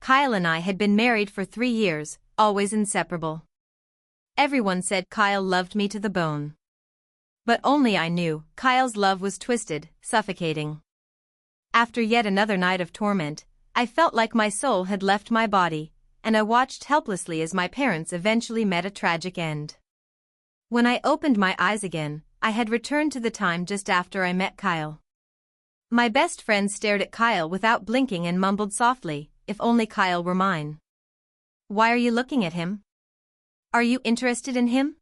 Kyle and I had been married for 3 years, always inseparable. Everyone said Kyle loved me to the bone. But only I knew, Kyle's love was twisted, suffocating. After yet another night of torment, I felt like my soul had left my body, and I watched helplessly as my parents eventually met a tragic end. When I opened my eyes again, I had returned to the time just after I met Kyle. My best friend stared at Kyle without blinking and mumbled softly, "If only Kyle were mine." "Why are you looking at him? Are you interested in him?"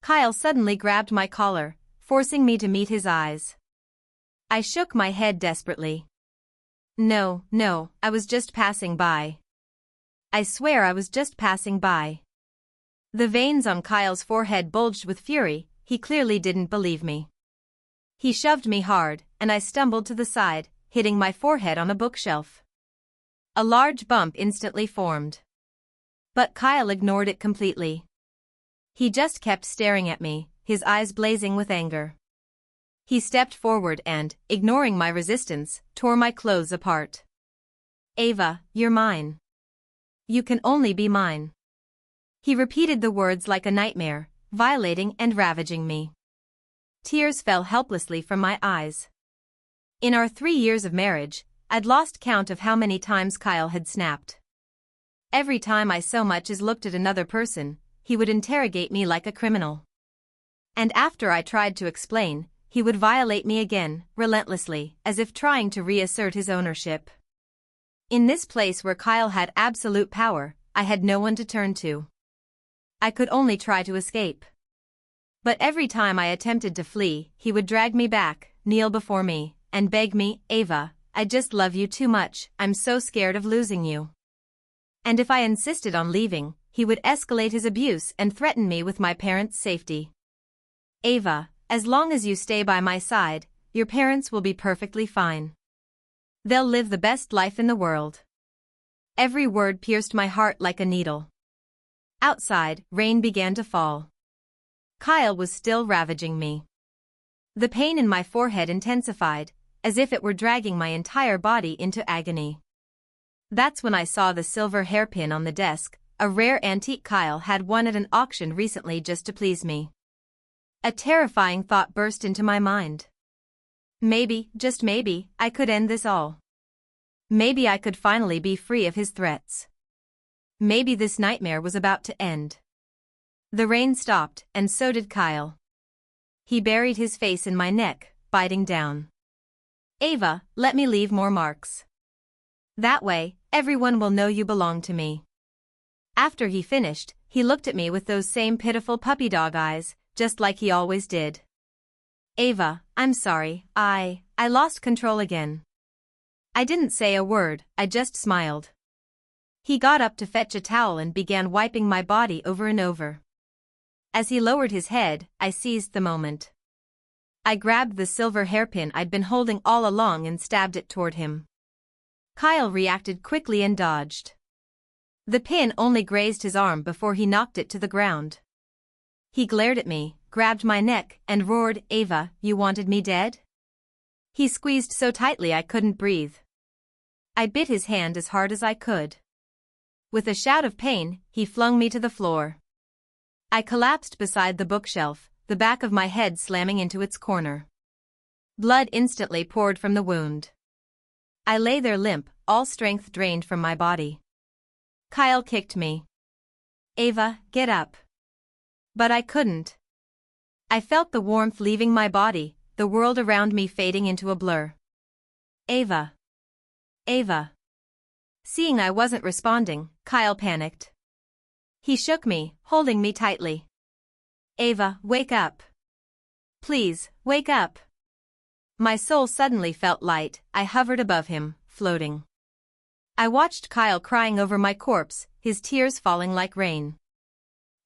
Kyle suddenly grabbed my collar, forcing me to meet his eyes. I shook my head desperately. No, I was just passing by. I swear I was just passing by." The veins on Kyle's forehead bulged with fury. He clearly didn't believe me. He shoved me hard, and I stumbled to the side, hitting my forehead on a bookshelf. A large bump instantly formed. But Kyle ignored it completely. He just kept staring at me, his eyes blazing with anger. He stepped forward and, ignoring my resistance, tore my clothes apart. "Ava, you're mine. You can only be mine." He repeated the words like a nightmare, violating and ravaging me. Tears fell helplessly from my eyes. In our 3 years of marriage, I'd lost count of how many times Kyle had snapped. Every time I so much as looked at another person, he would interrogate me like a criminal. And after I tried to explain, he would violate me again, relentlessly, as if trying to reassert his ownership. In this place where Kyle had absolute power, I had no one to turn to. I could only try to escape. But every time I attempted to flee, he would drag me back, kneel before me, and beg me, "Ava, I just love you too much, I'm so scared of losing you." And if I insisted on leaving, he would escalate his abuse and threaten me with my parents' safety. "Ava, as long as you stay by my side, your parents will be perfectly fine. They'll live the best life in the world." Every word pierced my heart like a needle. Outside, rain began to fall. Kyle was still ravaging me. The pain in my forehead intensified, as if it were dragging my entire body into agony. That's when I saw the silver hairpin on the desk, a rare antique Kyle had won at an auction recently just to please me. A terrifying thought burst into my mind. Maybe, just maybe, I could end this all. Maybe I could finally be free of his threats. Maybe this nightmare was about to end. The rain stopped, and so did Kyle. He buried his face in my neck, biting down. "Ava, let me leave more marks. That way, everyone will know you belong to me." After he finished, he looked at me with those same pitiful puppy dog eyes, just like he always did. "Ava, I'm sorry, I lost control again." I didn't say a word, I just smiled. He got up to fetch a towel and began wiping my body over and over. As he lowered his head, I seized the moment. I grabbed the silver hairpin I'd been holding all along and stabbed it toward him. Kyle reacted quickly and dodged. The pin only grazed his arm before he knocked it to the ground. He glared at me, grabbed my neck, and roared, "Ava, you wanted me dead?" He squeezed so tightly I couldn't breathe. I bit his hand as hard as I could. With a shout of pain, he flung me to the floor. I collapsed beside the bookshelf, the back of my head slamming into its corner. Blood instantly poured from the wound. I lay there limp, all strength drained from my body. Kyle kicked me. "Ava, get up." But I couldn't. I felt the warmth leaving my body, the world around me fading into a blur. "Ava. Ava." Seeing I wasn't responding, Kyle panicked. He shook me, holding me tightly. "Ava, wake up. Please, wake up." My soul suddenly felt light. I hovered above him, floating. I watched Kyle crying over my corpse, his tears falling like rain.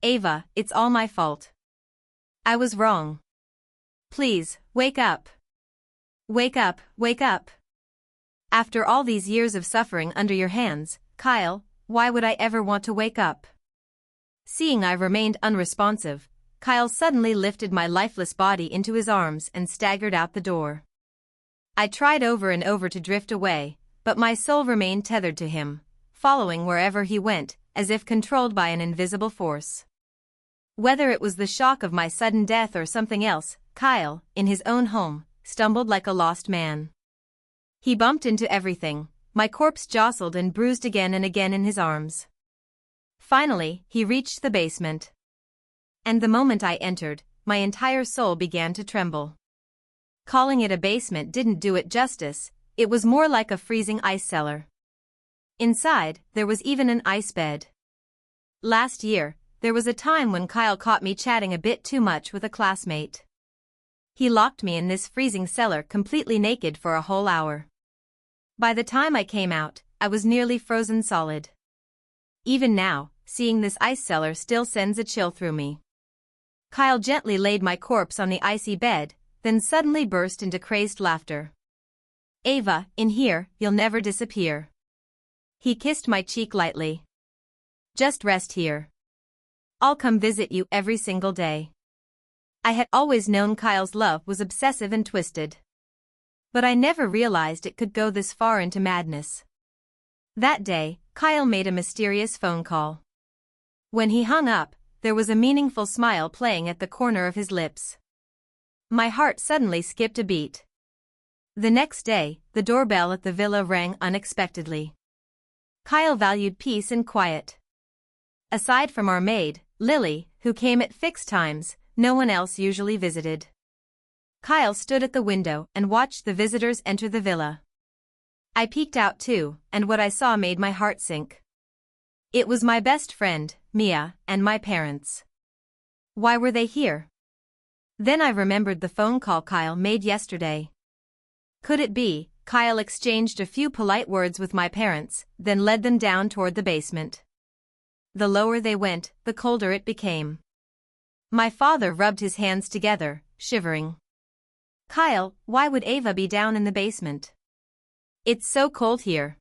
"Ava, it's all my fault. I was wrong. Please, wake up. Wake up, wake up. After all these years of suffering under your hands, Kyle, why would I ever want to wake up?" Seeing I remained unresponsive, Kyle suddenly lifted my lifeless body into his arms and staggered out the door. I tried over and over to drift away, but my soul remained tethered to him, following wherever he went, as if controlled by an invisible force. Whether it was the shock of my sudden death or something else, Kyle, in his own home, stumbled like a lost man. He bumped into everything, my corpse jostled and bruised again and again in his arms. Finally, he reached the basement. And the moment I entered, my entire soul began to tremble. Calling it a basement didn't do it justice, it was more like a freezing ice cellar. Inside, there was even an ice bed. Last year, there was a time when Kyle caught me chatting a bit too much with a classmate. He locked me in this freezing cellar completely naked for a whole hour. By the time I came out, I was nearly frozen solid. Even now, seeing this ice cellar still sends a chill through me. Kyle gently laid my corpse on the icy bed, then suddenly burst into crazed laughter. "Ava, in here, you'll never disappear." He kissed my cheek lightly. "Just rest here. I'll come visit you every single day." I had always known Kyle's love was obsessive and twisted. But I never realized it could go this far into madness. That day, Kyle made a mysterious phone call. When he hung up, there was a meaningful smile playing at the corner of his lips. My heart suddenly skipped a beat. The next day, the doorbell at the villa rang unexpectedly. Kyle valued peace and quiet. Aside from our maid, Lily, who came at fixed times, no one else usually visited. Kyle stood at the window and watched the visitors enter the villa. I peeked out too, and what I saw made my heart sink. It was my best friend, Mia, and my parents. Why were they here? Then I remembered the phone call Kyle made yesterday. Could it be, Kyle exchanged a few polite words with my parents, then led them down toward the basement. The lower they went, the colder it became. My father rubbed his hands together, shivering. "Kyle, why would Ava be down in the basement? It's so cold here.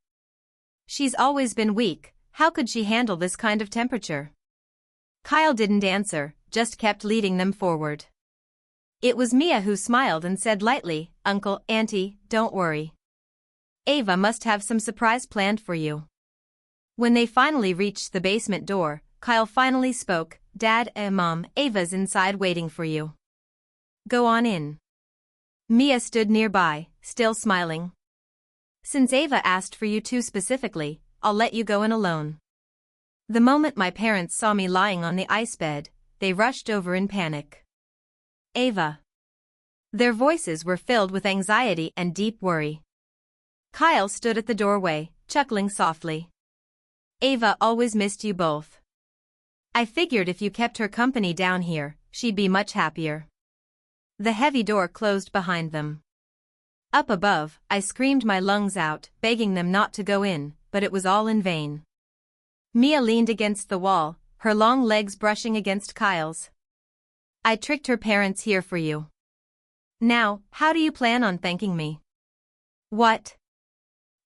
She's always been weak, how could she handle this kind of temperature?" Kyle didn't answer, just kept leading them forward. It was Mia who smiled and said lightly, "Uncle, Auntie, don't worry. Ava must have some surprise planned for you." When they finally reached the basement door, Kyle finally spoke, "Dad and Mom, Ava's inside waiting for you. Go on in." Mia stood nearby, still smiling. "Since Ava asked for you two specifically, I'll let you go in alone." The moment my parents saw me lying on the ice bed, they rushed over in panic. "Ava." Their voices were filled with anxiety and deep worry. Kyle stood at the doorway, chuckling softly. "Ava always missed you both. I figured if you kept her company down here, she'd be much happier." The heavy door closed behind them. Up above, I screamed my lungs out, begging them not to go in, but it was all in vain. Mia leaned against the wall, her long legs brushing against Kyle's. "I tricked her parents here for you. Now, how do you plan on thanking me?" "What?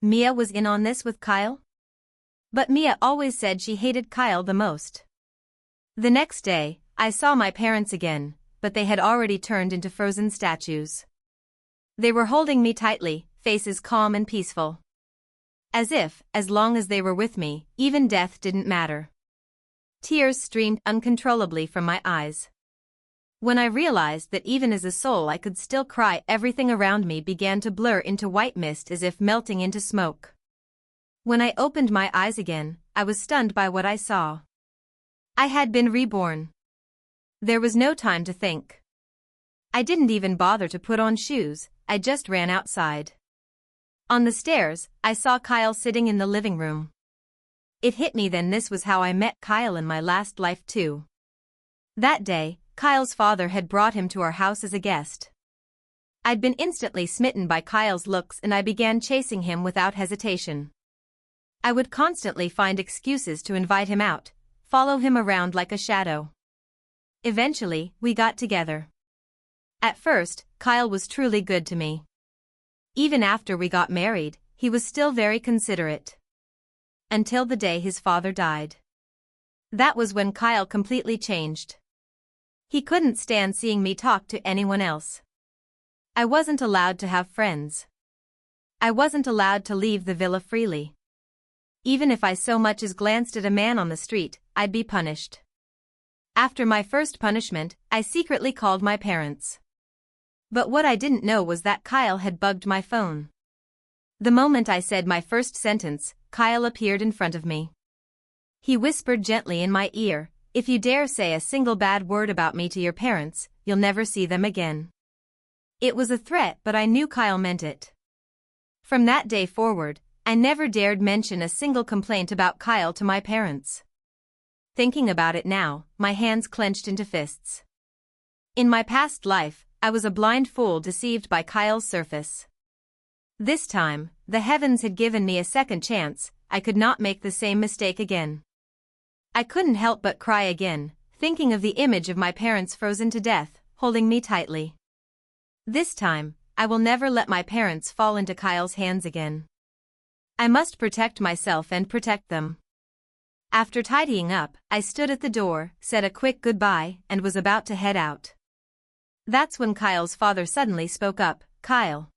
Mia was in on this with Kyle?" But Mia always said she hated Kyle the most. The next day, I saw my parents again, but they had already turned into frozen statues. They were holding me tightly, faces calm and peaceful. As if, as long as they were with me, even death didn't matter. Tears streamed uncontrollably from my eyes. When I realized that even as a soul I could still cry, everything around me began to blur into white mist as if melting into smoke. When I opened my eyes again, I was stunned by what I saw. I had been reborn. There was no time to think. I didn't even bother to put on shoes, I just ran outside. On the stairs, I saw Kyle sitting in the living room. It hit me then this was how I met Kyle in my last life too. That day, Kyle's father had brought him to our house as a guest. I'd been instantly smitten by Kyle's looks and I began chasing him without hesitation. I would constantly find excuses to invite him out, follow him around like a shadow. Eventually, we got together. At first, Kyle was truly good to me. Even after we got married, he was still very considerate. Until the day his father died. That was when Kyle completely changed. He couldn't stand seeing me talk to anyone else. I wasn't allowed to have friends. I wasn't allowed to leave the villa freely. Even if I so much as glanced at a man on the street, I'd be punished. After my first punishment, I secretly called my parents. But what I didn't know was that Kyle had bugged my phone. The moment I said my first sentence, Kyle appeared in front of me. He whispered gently in my ear, "If you dare say a single bad word about me to your parents, you'll never see them again." It was a threat, but I knew Kyle meant it. From that day forward, I never dared mention a single complaint about Kyle to my parents. Thinking about it now, my hands clenched into fists. In my past life, I was a blind fool deceived by Kyle's surface. This time, the heavens had given me a second chance. I could not make the same mistake again. I couldn't help but cry again, thinking of the image of my parents frozen to death, holding me tightly. This time, I will never let my parents fall into Kyle's hands again. I must protect myself and protect them. After tidying up, I stood at the door, said a quick goodbye, and was about to head out. That's when Kyle's father suddenly spoke up, "Kyle."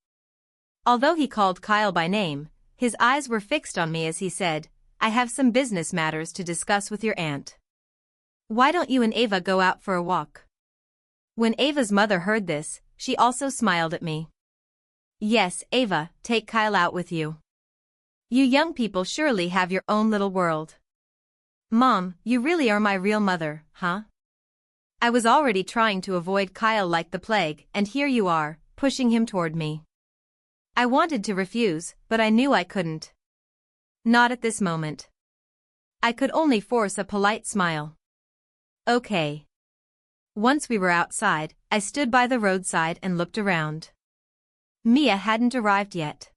Although he called Kyle by name, his eyes were fixed on me as he said, "I have some business matters to discuss with your aunt. Why don't you and Ava go out for a walk?" When Ava's mother heard this, she also smiled at me. "Yes, Ava, take Kyle out with you. You young people surely have your own little world." "Mom, you really are my real mother, huh?" I was already trying to avoid Kyle like the plague, and here you are, pushing him toward me. I wanted to refuse, but I knew I couldn't. Not at this moment. I could only force a polite smile. "Okay." Once we were outside, I stood by the roadside and looked around. Mia hadn't arrived yet.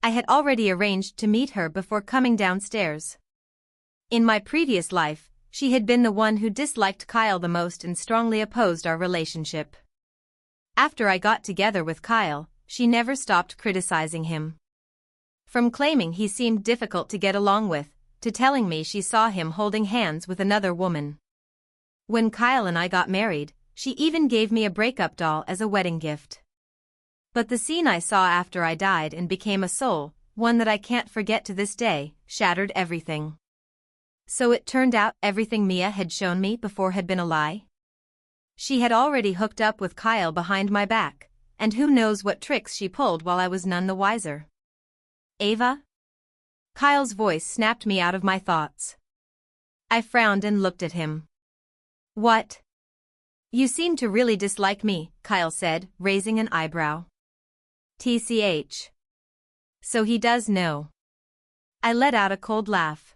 I had already arranged to meet her before coming downstairs. In my previous life, she had been the one who disliked Kyle the most and strongly opposed our relationship. After I got together with Kyle, she never stopped criticizing him. From claiming he seemed difficult to get along with, to telling me she saw him holding hands with another woman. When Kyle and I got married, she even gave me a breakup doll as a wedding gift. But the scene I saw after I died and became a soul, one that I can't forget to this day, shattered everything. So it turned out everything Mia had shown me before had been a lie? She had already hooked up with Kyle behind my back, and who knows what tricks she pulled while I was none the wiser. "Ava?" Kyle's voice snapped me out of my thoughts. I frowned and looked at him. "What?" "You seem to really dislike me," Kyle said, raising an eyebrow. "TCH. So he does know." I let out a cold laugh.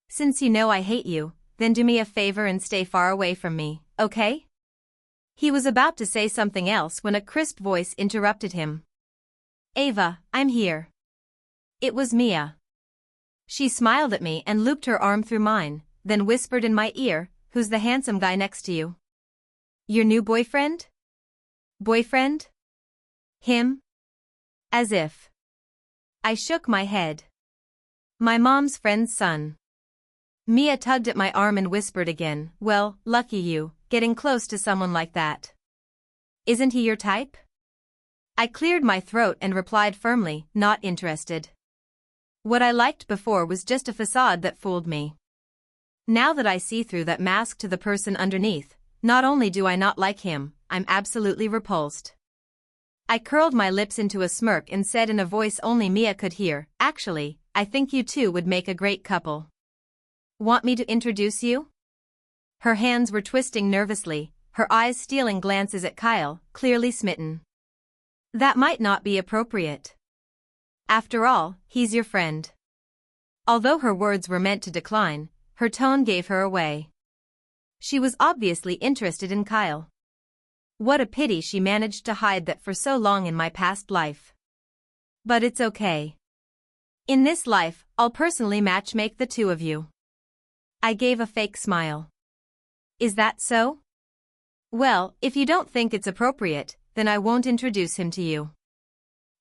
"Since you know I hate you, then do me a favor and stay far away from me, okay?" He was about to say something else when a crisp voice interrupted him. "Ava, I'm here." It was Mia. She smiled at me and looped her arm through mine, then whispered in my ear, "Who's the handsome guy next to you?" "Your new boyfriend?" "Boyfriend? Him?" As if. I shook my head. "My mom's friend's son." Mia tugged at my arm and whispered again, "Well, lucky you, getting close to someone like that. Isn't he your type?" I cleared my throat and replied firmly, "Not interested. What I liked before was just a facade that fooled me. Now that I see through that mask to the person underneath, not only do I not like him, I'm absolutely repulsed." I curled my lips into a smirk and said in a voice only Mia could hear, "Actually, I think you two would make a great couple. Want me to introduce you?" Her hands were twisting nervously, her eyes stealing glances at Kyle, clearly smitten. "That might not be appropriate. After all, he's your friend." Although her words were meant to decline, her tone gave her away. She was obviously interested in Kyle. What a pity she managed to hide that for so long in my past life. But it's okay. In this life, I'll personally matchmake the two of you. I gave a fake smile. "Is that so? Well, if you don't think it's appropriate, then I won't introduce him to you."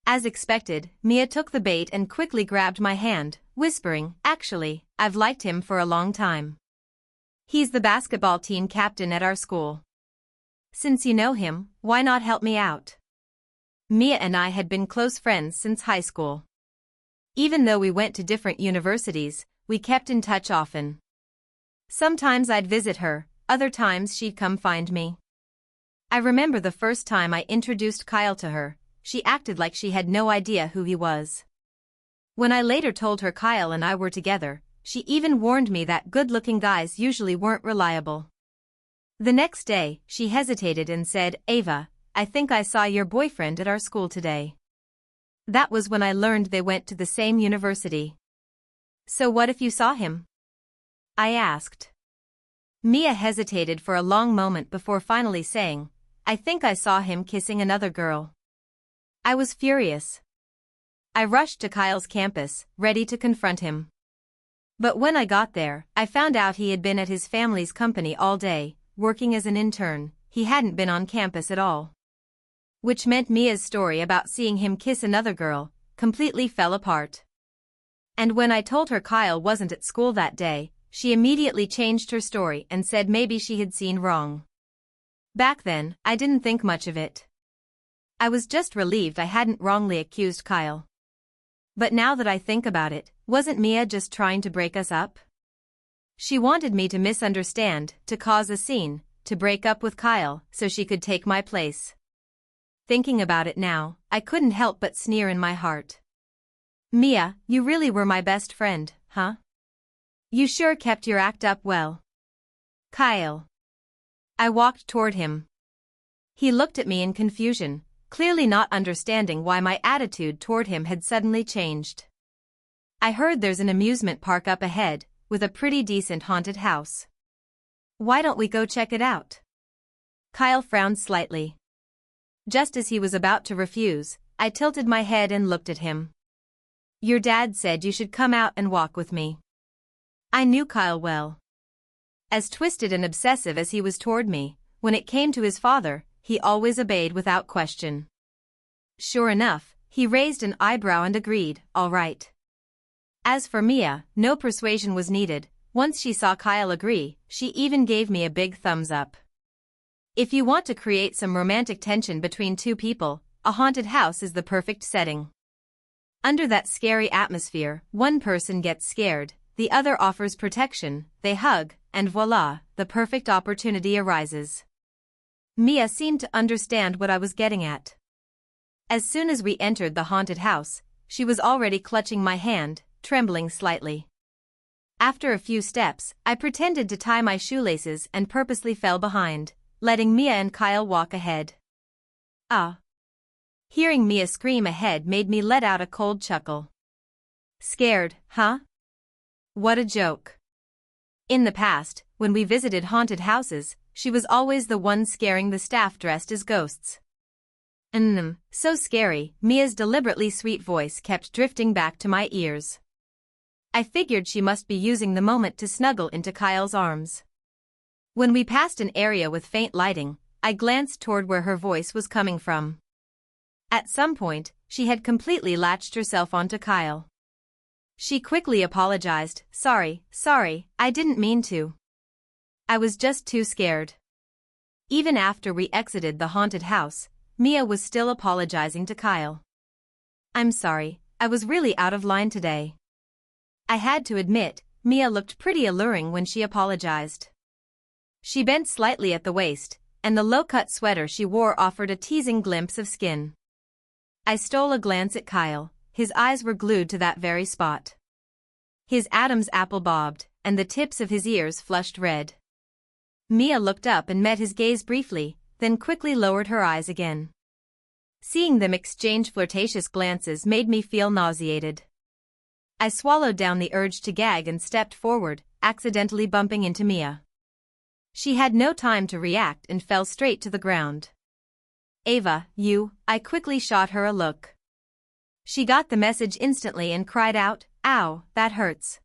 As expected, Mia took the bait and quickly grabbed my hand, whispering, "Actually, I've liked him for a long time. He's the basketball team captain at our school. Since you know him, why not help me out?" Mia and I had been close friends since high school. Even though we went to different universities, we kept in touch often. Sometimes I'd visit her, other times she'd come find me. I remember the first time I introduced Kyle to her, she acted like she had no idea who he was. When I later told her Kyle and I were together, she even warned me that good-looking guys usually weren't reliable. The next day, she hesitated and said, "Ava, I think I saw your boyfriend at our school today." That was when I learned they went to the same university. "So what if you saw him?" I asked. Mia hesitated for a long moment before finally saying, "I think I saw him kissing another girl." I was furious. I rushed to Kyle's campus, ready to confront him. But when I got there, I found out he had been at his family's company all day, working as an intern. He hadn't been on campus at all. Which meant Mia's story about seeing him kiss another girl completely fell apart. And when I told her Kyle wasn't at school that day, she immediately changed her story and said maybe she had seen wrong. Back then, I didn't think much of it. I was just relieved I hadn't wrongly accused Kyle. But now that I think about it, wasn't Mia just trying to break us up? She wanted me to misunderstand, to cause a scene, to break up with Kyle so she could take my place. Thinking about it now, I couldn't help but sneer in my heart. "Mia, you really were my best friend, huh? You sure kept your act up well." "Kyle." I walked toward him. He looked at me in confusion, clearly not understanding why my attitude toward him had suddenly changed. "I heard there's an amusement park up ahead, with a pretty decent haunted house. Why don't we go check it out?" Kyle frowned slightly. Just as he was about to refuse, I tilted my head and looked at him. "Your dad said you should come out and walk with me." I knew Kyle well. As twisted and obsessive as he was toward me, when it came to his father, he always obeyed without question. Sure enough, he raised an eyebrow and agreed, "All right." As for Mia, no persuasion was needed. Once she saw Kyle agree, she even gave me a big thumbs up. If you want to create some romantic tension between two people, a haunted house is the perfect setting. Under that scary atmosphere, one person gets scared, the other offers protection, they hug, and voila, the perfect opportunity arises. Mia seemed to understand what I was getting at. As soon as we entered the haunted house, she was already clutching my hand, trembling slightly. After a few steps, I pretended to tie my shoelaces and purposely fell behind, letting Mia and Kyle walk ahead. Ah. Hearing Mia scream ahead made me let out a cold chuckle. Scared, huh? What a joke. In the past, when we visited haunted houses, she was always the one scaring the staff dressed as ghosts. So scary, Mia's deliberately sweet voice kept drifting back to my ears. I figured she must be using the moment to snuggle into Kyle's arms. When we passed an area with faint lighting, I glanced toward where her voice was coming from. At some point, she had completely latched herself onto Kyle. She quickly apologized, sorry, I didn't mean to. I was just too scared." Even after we exited the haunted house, Mia was still apologizing to Kyle. "I'm sorry, I was really out of line today." I had to admit, Mia looked pretty alluring when she apologized. She bent slightly at the waist, and the low-cut sweater she wore offered a teasing glimpse of skin. I stole a glance at Kyle, his eyes were glued to that very spot. His Adam's apple bobbed, and the tips of his ears flushed red. Mia looked up and met his gaze briefly, then quickly lowered her eyes again. Seeing them exchange flirtatious glances made me feel nauseated. I swallowed down the urge to gag and stepped forward, accidentally bumping into Mia. She had no time to react and fell straight to the ground. "Ava, you," I quickly shot her a look. She got the message instantly and cried out, "Ow, that hurts."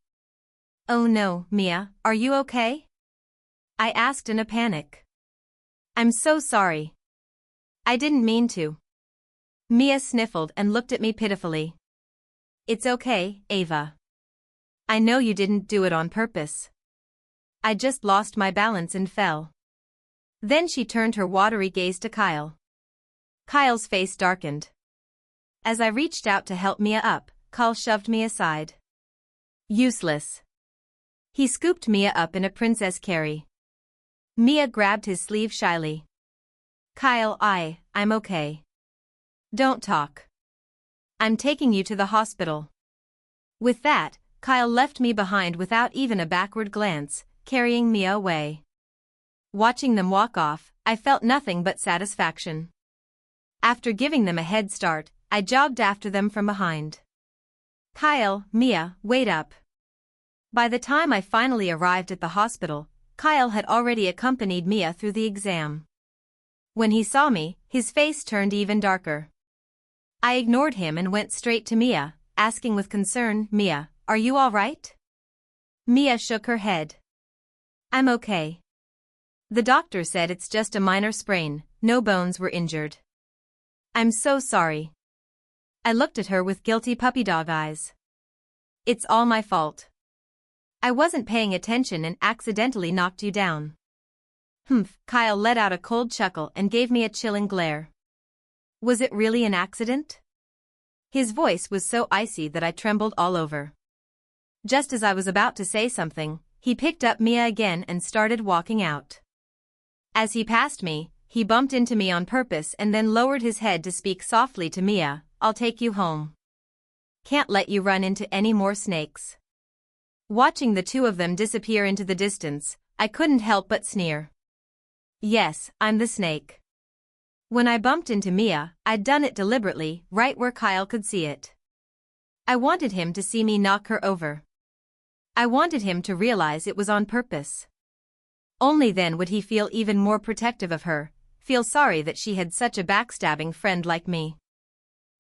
"Oh no, Mia, are you okay?" I asked in a panic. "I'm so sorry. I didn't mean to." Mia sniffled and looked at me pitifully. "It's okay, Ava. I know you didn't do it on purpose. I just lost my balance and fell." Then she turned her watery gaze to Kyle. Kyle's face darkened. As I reached out to help Mia up, Kyle shoved me aside. Useless. He scooped Mia up in a princess carry. Mia grabbed his sleeve shyly. Kyle, I'm okay. Don't talk. I'm taking you to the hospital. With that, Kyle left me behind without even a backward glance, carrying Mia away. Watching them walk off, I felt nothing but satisfaction. After giving them a head start, I jogged after them from behind. Kyle, Mia, wait up. By the time I finally arrived at the hospital, Kyle had already accompanied Mia through the exam. When he saw me, his face turned even darker. I ignored him and went straight to Mia, asking with concern, Mia, are you all right? Mia shook her head. I'm okay. The doctor said it's just a minor sprain, no bones were injured. I'm so sorry. I looked at her with guilty puppy dog eyes. It's all my fault. I wasn't paying attention and accidentally knocked you down. Humph, Kyle let out a cold chuckle and gave me a chilling glare. Was it really an accident? His voice was so icy that I trembled all over. Just as I was about to say something, he picked up Mia again and started walking out. As he passed me, he bumped into me on purpose and then lowered his head to speak softly to Mia, I'll take you home. Can't let you run into any more snakes. Watching the two of them disappear into the distance, I couldn't help but sneer. Yes, I'm the snake. When I bumped into Mia, I'd done it deliberately, right where Kyle could see it. I wanted him to see me knock her over. I wanted him to realize it was on purpose. Only then would he feel even more protective of her, feel sorry that she had such a backstabbing friend like me.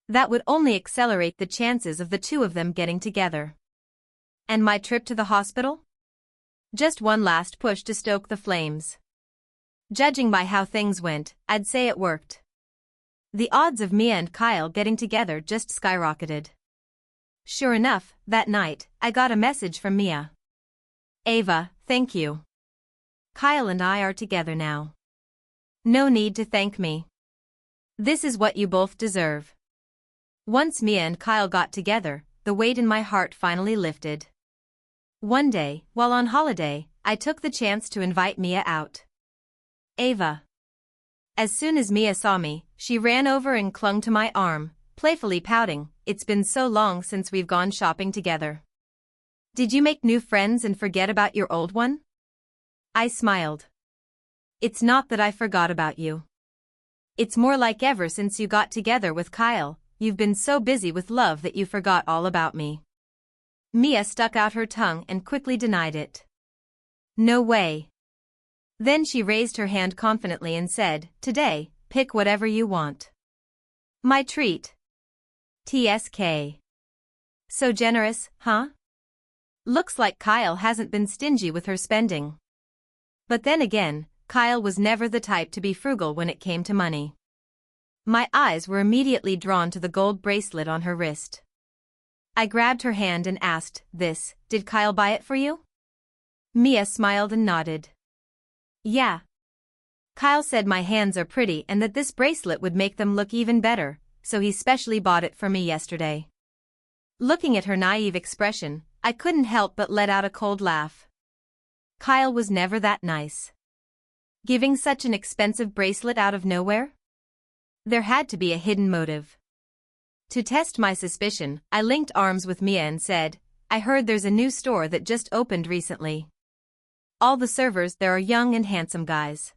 That would only accelerate the chances of the two of them getting together. And my trip to the hospital? Just one last push to stoke the flames. Judging by how things went, I'd say it worked. The odds of Mia and Kyle getting together just skyrocketed. Sure enough, that night, I got a message from Mia. Ava, thank you. Kyle and I are together now. No need to thank me. This is what you both deserve. Once Mia and Kyle got together, the weight in my heart finally lifted. One day, while on holiday, I took the chance to invite Mia out. Ava. As soon as Mia saw me, she ran over and clung to my arm, playfully pouting, it's been so long since we've gone shopping together. Did you make new friends and forget about your old one? I smiled. It's not that I forgot about you. It's more like ever since you got together with Kyle, you've been so busy with love that you forgot all about me. Mia stuck out her tongue and quickly denied it. No way. Then she raised her hand confidently and said, today, pick whatever you want. My treat. TSK. So generous, huh? Looks like Kyle hasn't been stingy with her spending. But then again, Kyle was never the type to be frugal when it came to money. My eyes were immediately drawn to the gold bracelet on her wrist. I grabbed her hand and asked, did Kyle buy it for you? Mia smiled and nodded. Yeah. Kyle said my hands are pretty and that this bracelet would make them look even better, so he specially bought it for me yesterday. Looking at her naive expression, I couldn't help but let out a cold laugh. Kyle was never that nice. Giving such an expensive bracelet out of nowhere? There had to be a hidden motive. To test my suspicion, I linked arms with Mia and said, I heard there's a new store that just opened recently. All the servers there are young and handsome guys.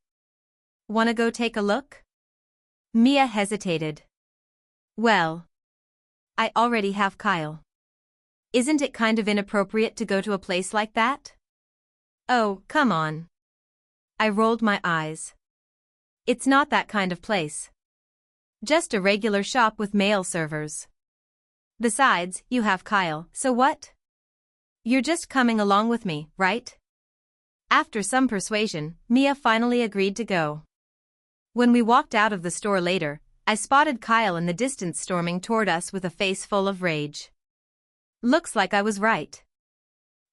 Wanna go take a look? Mia hesitated. Well, I already have Kyle. Isn't it kind of inappropriate to go to a place like that? Oh, come on. I rolled my eyes. It's not that kind of place. Just a regular shop with male servers. Besides, you have Kyle, so what? You're just coming along with me, right? After some persuasion, Mia finally agreed to go. When we walked out of the store later, I spotted Kyle in the distance storming toward us with a face full of rage. Looks like I was right.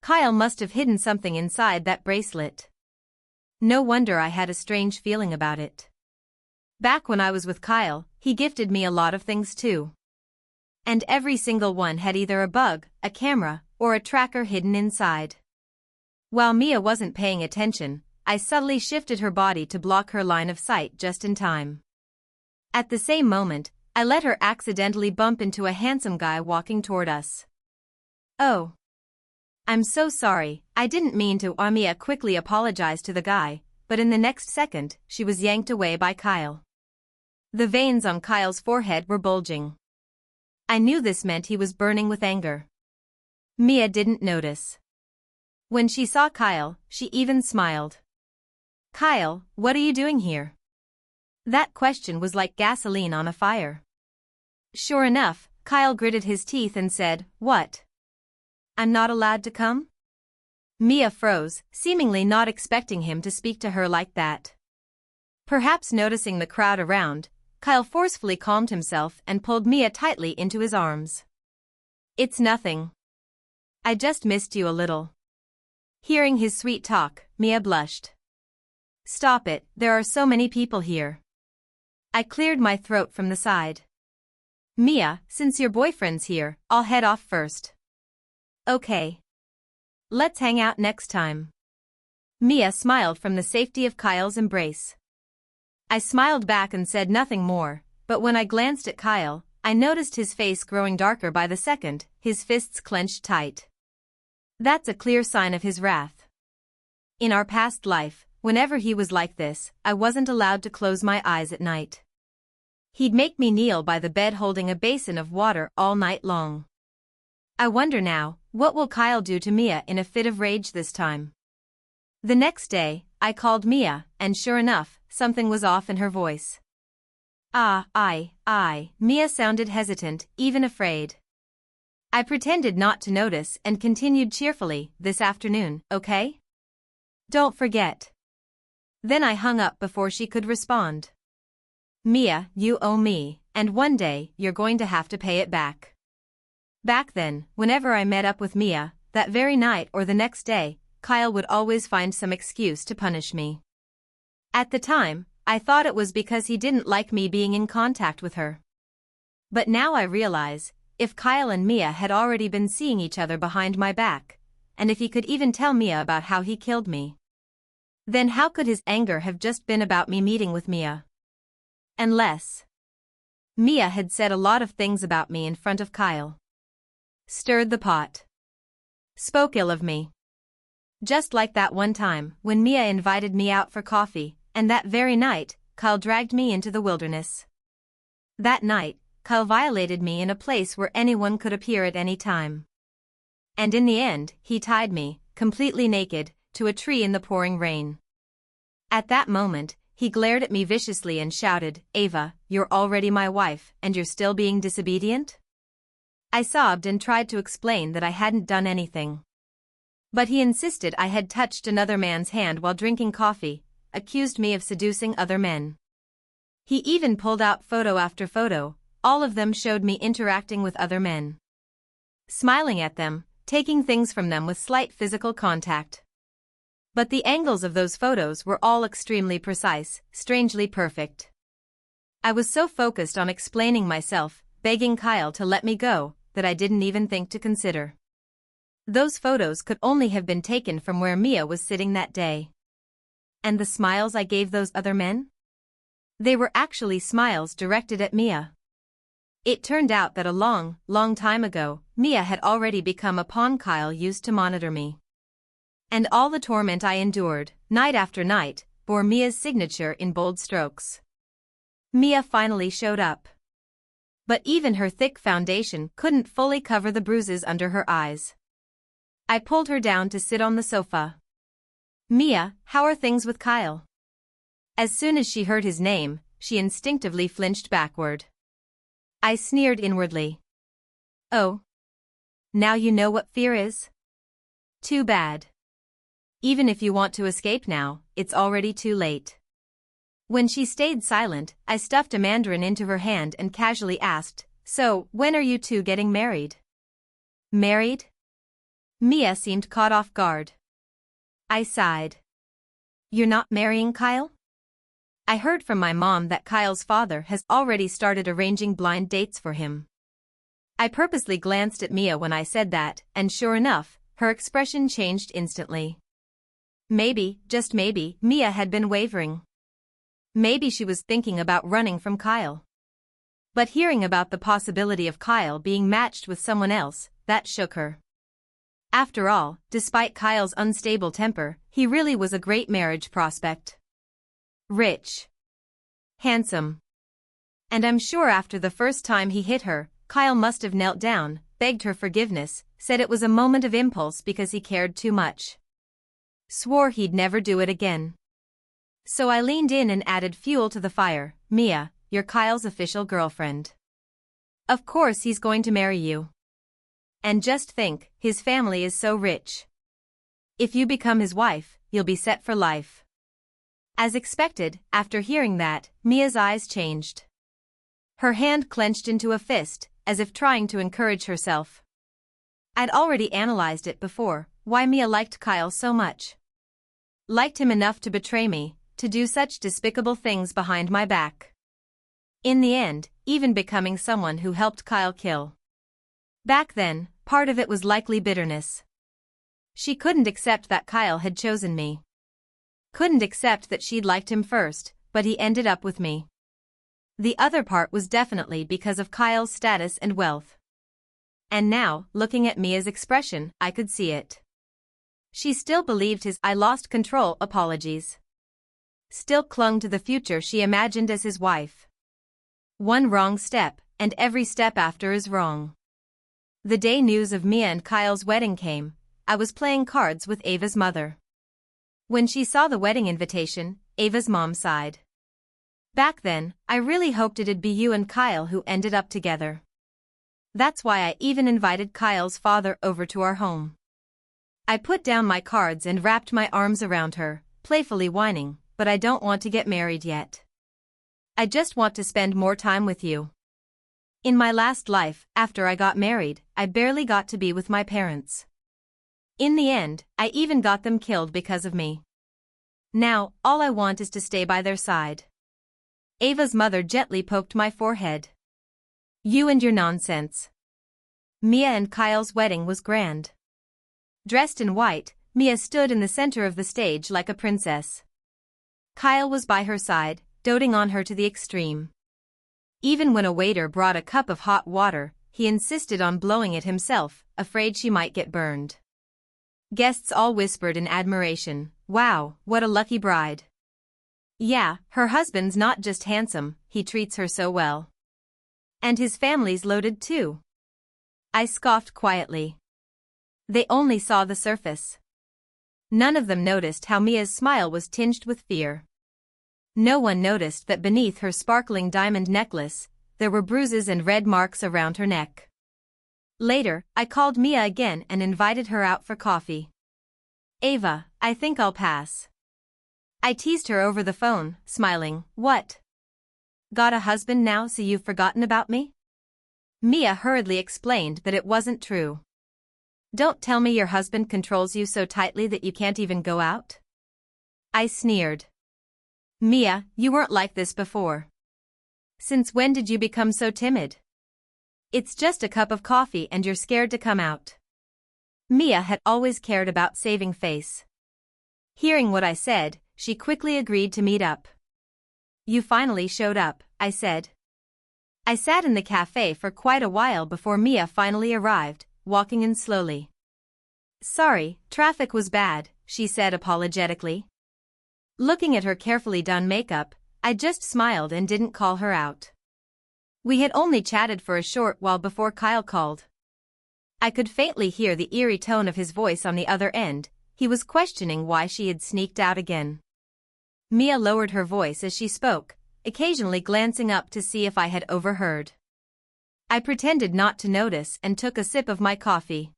Kyle must have hidden something inside that bracelet. No wonder I had a strange feeling about it. Back when I was with Kyle, he gifted me a lot of things too. And every single one had either a bug, a camera, or a tracker hidden inside. While Mia wasn't paying attention, I subtly shifted her body to block her line of sight just in time. At the same moment, I let her accidentally bump into a handsome guy walking toward us. "Oh. I'm so sorry, I didn't mean to." Mia quickly apologized to the guy, but in the next second, she was yanked away by Kyle. The veins on Kyle's forehead were bulging. I knew this meant he was burning with anger. Mia didn't notice. When she saw Kyle, she even smiled. "Kyle, what are you doing here?" That question was like gasoline on a fire. Sure enough, Kyle gritted his teeth and said, "What? I'm not allowed to come?" Mia froze, seemingly not expecting him to speak to her like that. Perhaps noticing the crowd around, Kyle forcefully calmed himself and pulled Mia tightly into his arms. "It's nothing. I just missed you a little." Hearing his sweet talk, Mia blushed. "Stop it, there are so many people here." I cleared my throat from the side. "Mia, since your boyfriend's here, I'll head off first." "Okay. Let's hang out next time." Mia smiled from the safety of Kyle's embrace. I smiled back and said nothing more, but when I glanced at Kyle, I noticed his face growing darker by the second, his fists clenched tight. That's a clear sign of his wrath. In our past life, whenever he was like this, I wasn't allowed to close my eyes at night. He'd make me kneel by the bed holding a basin of water all night long. I wonder now, what will Kyle do to Mia in a fit of rage this time? The next day, I called Mia, and sure enough, something was off in her voice. Mia sounded hesitant, even afraid. I pretended not to notice and continued cheerfully, "This afternoon, okay? Don't forget." Then I hung up before she could respond. "Mia, you owe me, and one day, you're going to have to pay it back." Back then, whenever I met up with Mia, that very night or the next day, Kyle would always find some excuse to punish me. At the time, I thought it was because he didn't like me being in contact with her. But now I realize, if Kyle and Mia had already been seeing each other behind my back, and if he could even tell Mia about how he killed me, then how could his anger have just been about me meeting with Mia? Unless Mia had said a lot of things about me in front of Kyle. Stirred the pot. Spoke ill of me. Just like that one time when Mia invited me out for coffee, and that very night, Kyle dragged me into the wilderness. That night, Kyle violated me in a place where anyone could appear at any time. And in the end, he tied me, completely naked, to a tree in the pouring rain. At that moment, he glared at me viciously and shouted, "Ava, you're already my wife, and you're still being disobedient?" I sobbed and tried to explain that I hadn't done anything. But he insisted I had touched another man's hand while drinking coffee, accused me of seducing other men. He even pulled out photo after photo, all of them showed me interacting with other men. Smiling at them, taking things from them with slight physical contact. But the angles of those photos were all extremely precise, strangely perfect. I was so focused on explaining myself, begging Kyle to let me go, that I didn't even think to consider. Those photos could only have been taken from where Mia was sitting that day. And the smiles I gave those other men? They were actually smiles directed at Mia. It turned out that a long, long time ago, Mia had already become a pawn Kyle used to monitor me. And all the torment I endured, night after night, bore Mia's signature in bold strokes. Mia finally showed up. But even her thick foundation couldn't fully cover the bruises under her eyes. I pulled her down to sit on the sofa. "Mia, how are things with Kyle?" As soon as she heard his name, she instinctively flinched backward. I sneered inwardly. "Oh. Now you know what fear is? Too bad. Even if you want to escape now, it's already too late." When she stayed silent, I stuffed a mandarin into her hand and casually asked, "So, when are you two getting married?" "Married?" Mia seemed caught off guard. I sighed. "You're not marrying Kyle?" I heard from my mom that Kyle's father has already started arranging blind dates for him. I purposely glanced at Mia when I said that, and sure enough, her expression changed instantly. Maybe, just maybe, Mia had been wavering. Maybe she was thinking about running from Kyle. But hearing about the possibility of Kyle being matched with someone else, that shook her. After all, despite Kyle's unstable temper, he really was a great marriage prospect. Rich. Handsome. And I'm sure after the first time he hit her, Kyle must have knelt down, begged her forgiveness, said it was a moment of impulse because he cared too much. Swore he'd never do it again. So I leaned in and added fuel to the fire. Mia, you're Kyle's official girlfriend. Of course he's going to marry you. And just think, his family is so rich. If you become his wife, you'll be set for life. As expected, after hearing that, Mia's eyes changed. Her hand clenched into a fist, as if trying to encourage herself. I'd already analyzed it before, why Mia liked Kyle so much. Liked him enough to betray me, to do such despicable things behind my back. In the end, even becoming someone who helped Kyle kill. Back then, part of it was likely bitterness. She couldn't accept that Kyle had chosen me. Couldn't accept that she'd liked him first, but he ended up with me. The other part was definitely because of Kyle's status and wealth. And now, looking at Mia's expression, I could see it. She still believed his "I lost control" apologies. Still clung to the future she imagined as his wife. One wrong step, and every step after is wrong. The day news of Mia and Kyle's wedding came, I was playing cards with Ava's mother. When she saw the wedding invitation, Ava's mom sighed. Back then, I really hoped it'd be you and Kyle who ended up together. That's why I even invited Kyle's father over to our home. I put down my cards and wrapped my arms around her, playfully whining, but I don't want to get married yet. I just want to spend more time with you. In my last life, after I got married, I barely got to be with my parents. In the end, I even got them killed because of me. Now, all I want is to stay by their side. Ava's mother gently poked my forehead. You and your nonsense. Mia and Kyle's wedding was grand. Dressed in white, Mia stood in the center of the stage like a princess. Kyle was by her side, doting on her to the extreme. Even when a waiter brought a cup of hot water, he insisted on blowing it himself, afraid she might get burned. Guests all whispered in admiration, "Wow, what a lucky bride." Yeah, her husband's not just handsome, he treats her so well. And his family's loaded too. I scoffed quietly. They only saw the surface. None of them noticed how Mia's smile was tinged with fear. No one noticed that beneath her sparkling diamond necklace, there were bruises and red marks around her neck. Later, I called Mia again and invited her out for coffee. Ava, I think I'll pass. I teased her over the phone, smiling. What? Got a husband now so you've forgotten about me? Mia hurriedly explained that it wasn't true. Don't tell me your husband controls you so tightly that you can't even go out? I sneered. Mia, you weren't like this before. Since when did you become so timid? It's just a cup of coffee and you're scared to come out. Mia had always cared about saving face. Hearing what I said, she quickly agreed to meet up. You finally showed up, I said. I sat in the cafe for quite a while before Mia finally arrived, walking in slowly. Sorry, traffic was bad, she said apologetically. Looking at her carefully done makeup, I just smiled and didn't call her out. We had only chatted for a short while before Kyle called. I could faintly hear the eerie tone of his voice on the other end. He was questioning why she had sneaked out again. Mia lowered her voice as she spoke, occasionally glancing up to see if I had overheard. I pretended not to notice and took a sip of my coffee.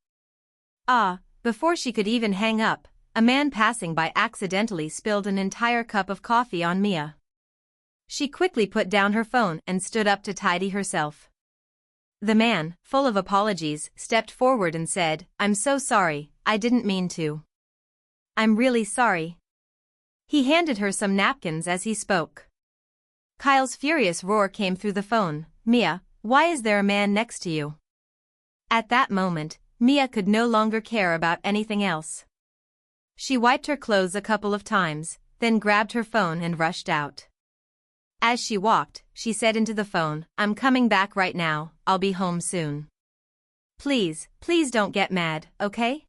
Before she could even hang up, a man passing by accidentally spilled an entire cup of coffee on Mia. She quickly put down her phone and stood up to tidy herself. The man, full of apologies, stepped forward and said, I'm so sorry, I didn't mean to. I'm really sorry. He handed her some napkins as he spoke. Kyle's furious roar came through the phone. Mia, why is there a man next to you? At that moment, Mia could no longer care about anything else. She wiped her clothes a couple of times, then grabbed her phone and rushed out. As she walked, she said into the phone, "I'm coming back right now, I'll be home soon. Please, please don't get mad, okay?"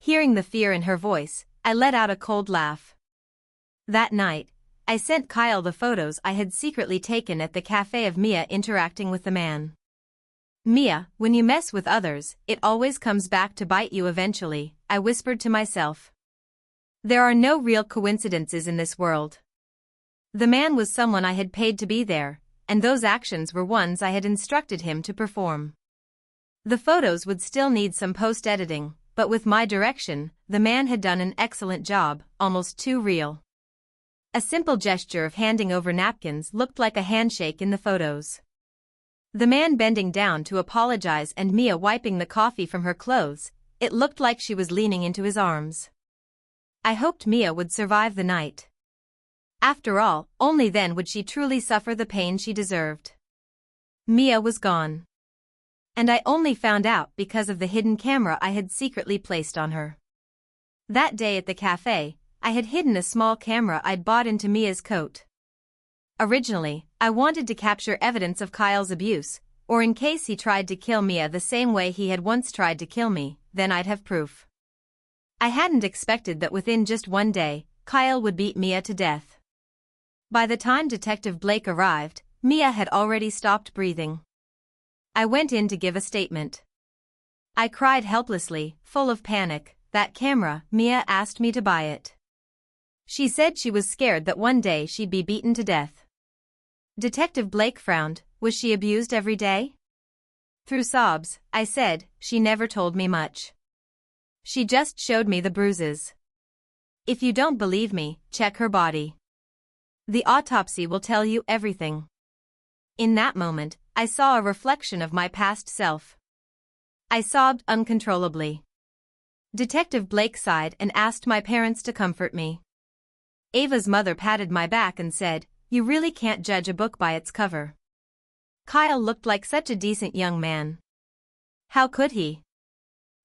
Hearing the fear in her voice, I let out a cold laugh. That night, I sent Kyle the photos I had secretly taken at the cafe of Mia interacting with the man. "Mia, when you mess with others, it always comes back to bite you eventually," I whispered to myself. There are no real coincidences in this world. The man was someone I had paid to be there, and those actions were ones I had instructed him to perform. The photos would still need some post-editing, but with my direction, the man had done an excellent job, almost too real. A simple gesture of handing over napkins looked like a handshake in the photos. The man bending down to apologize and Mia wiping the coffee from her clothes, it looked like she was leaning into his arms. I hoped Mia would survive the night. After all, only then would she truly suffer the pain she deserved. Mia was gone. And I only found out because of the hidden camera I had secretly placed on her. That day at the cafe, I had hidden a small camera I'd bought into Mia's coat. Originally, I wanted to capture evidence of Kyle's abuse, or in case he tried to kill Mia the same way he had once tried to kill me, then I'd have proof. I hadn't expected that within just one day, Kyle would beat Mia to death. By the time Detective Blake arrived, Mia had already stopped breathing. I went in to give a statement. I cried helplessly, full of panic. "That camera, Mia asked me to buy it. She said she was scared that one day she'd be beaten to death." Detective Blake frowned. "Was she abused every day?" Through sobs, I said, "She never told me much. She just showed me the bruises. If you don't believe me, check her body. The autopsy will tell you everything." In that moment, I saw a reflection of my past self. I sobbed uncontrollably. Detective Blake sighed and asked my parents to comfort me. Ava's mother patted my back and said, "You really can't judge a book by its cover. Kyle looked like such a decent young man. How could he?"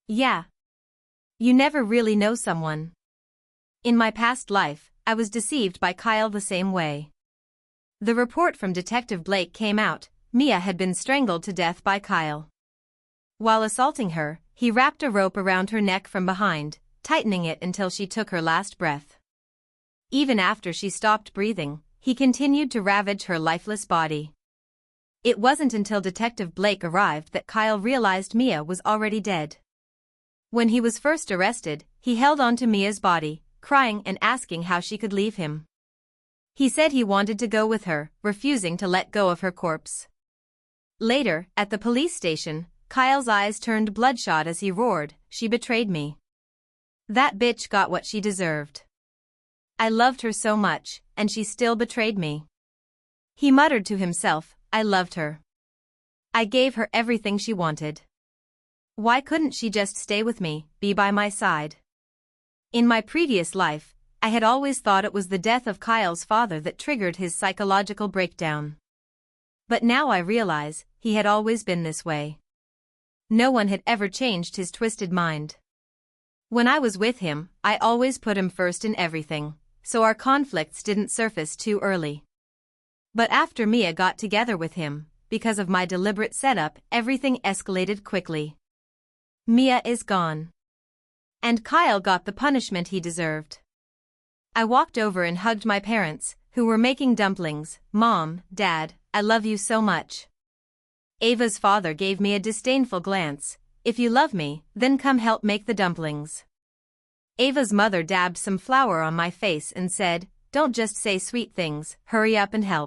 Yeah. You never really know someone. In my past life, I was deceived by Kyle the same way. The report from Detective Blake came out. Mia had been strangled to death by Kyle. While assaulting her, he wrapped a rope around her neck from behind, tightening it until she took her last breath. Even after she stopped breathing, he continued to ravage her lifeless body. It wasn't until Detective Blake arrived that Kyle realized Mia was already dead. When he was first arrested, he held onto Mia's body, crying and asking how she could leave him. He said he wanted to go with her, refusing to let go of her corpse. Later, at the police station, Kyle's eyes turned bloodshot as he roared, "She betrayed me. That bitch got what she deserved. I loved her so much, and she still betrayed me." He muttered to himself, "I loved her. I gave her everything she wanted. Why couldn't she just stay with me, be by my side?" In my previous life, I had always thought it was the death of Kyle's father that triggered his psychological breakdown. But now I realize, he had always been this way. No one had ever changed his twisted mind. When I was with him, I always put him first in everything, so our conflicts didn't surface too early. But after Mia got together with him, because of my deliberate setup, everything escalated quickly. Mia is gone. And Kyle got the punishment he deserved. I walked over and hugged my parents, who were making dumplings. "Mom, Dad, I love you so much." Ava's father gave me a disdainful glance. "If you love me, then come help make the dumplings." Ava's mother dabbed some flour on my face and said, "Don't just say sweet things, hurry up and help."